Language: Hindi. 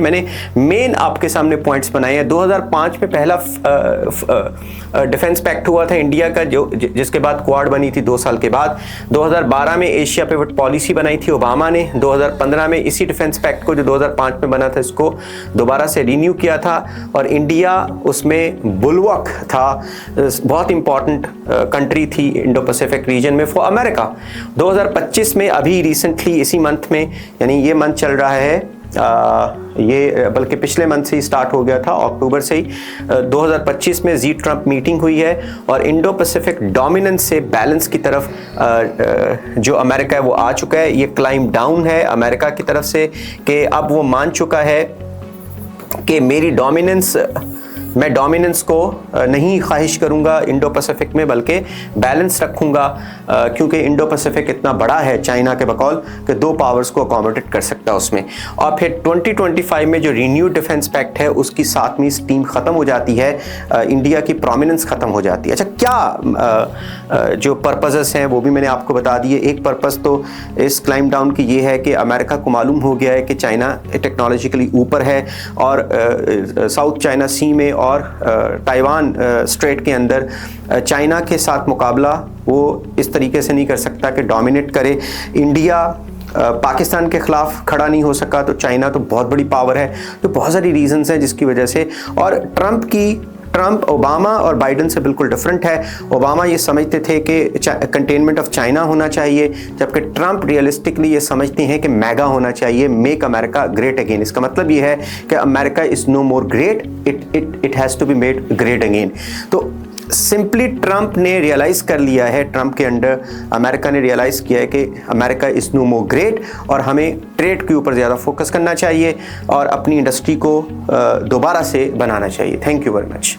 मैंने मेन आपके सामने पॉइंट्स बनाए हैं। 2005 में पहला डिफेंस पैक्ट हुआ था इंडिया का, जिसके बाद क्वाड बनी थी 2 साल के बाद। 2012 में एशिया पिवट पॉलिसी बनाई थी ओबामा ने। 2015 में इसी डिफेंस पैक्ट को, जो 2005 में बना था, इसको दोबारा से रिन्यू किया था और इंडिया उसमें बुलवक था, बहुत इंपॉर्टेंट कंट्री थी इंडो पैसिफिक रीजन में फॉर अमेरिका। 2025 में अभी रिसेंटली इसी मंथ में, यानी ये मंथ चल रहा है, ये बल्कि पिछले मंथ से ही स्टार्ट हो गया था, अक्टूबर से ही, 2025 में जी ट्रंप मीटिंग हुई है और इंडो पैसिफिक डोमिनेंस से बैलेंस की तरफ जो अमेरिका है वो आ चुका है। ये क्लाइंब डाउन है अमेरिका की तरफ से कि अब वो मान चुका है कि मेरी डोमिनेंस, मैं डोमिनेंस को नहीं ख्वाहिश करूंगा इंडो पैसिफिक में, बल्कि बैलेंस रखूंगा, क्योंकि इंडो पैसिफिक इतना बड़ा है चाइना के बकौल कि 2 पावर्स को अकोमोडेट कर सकता है उसमें। और फिर 2025 में जो रिन्यूड डिफेंस पैक्ट है उसकी 7वीं स्टीम ख़त्म हो जाती है, इंडिया की प्रोमिनेंस ख़त्म हो जाती है। अच्छा, क्या जो पर्पसेस हैं वो भी मैंने आपको बता दिए। एक पर्पस तो इस क्लाइंब डाउन की ये है कि अमेरिका को मालूम हो गया है कि चाइना टेक्नोलॉजिकली ऊपर है और साउथ चाइना सी में और ताइवान स्ट्रेट के अंदर चाइना के साथ मुकाबला वो इस तरीके से नहीं कर सकता कि डोमिनेट करे। इंडिया पाकिस्तान के खिलाफ खड़ा नहीं हो सका, तो चाइना तो बहुत बड़ी पावर है। तो बहुत सारी रीजंस हैं जिसकी वजह से। और ट्रंप ओबामा और बाइडेन से बिल्कुल डिफरेंट है। ओबामा ये समझते थे कि कंटेनमेंट ऑफ चाइना होना चाहिए, जबकि ट्रंप रियलिस्टिकली ये समझते हैं कि मेगा होना चाहिए, मेक अमेरिका ग्रेट अगेन। इसका मतलब ये है कि America is no more great, it has to be made great again. तो सिंपली ट्रंप ने रियलाइज़ कर लिया है, ट्रंप के अंडर अमेरिका ने रियलाइज़ किया है कि America is no more great और हमें ट्रेड के ऊपर ज़्यादा फोकस करना चाहिए और अपनी इंडस्ट्री को दोबारा से बनाना चाहिए। Thank you very much.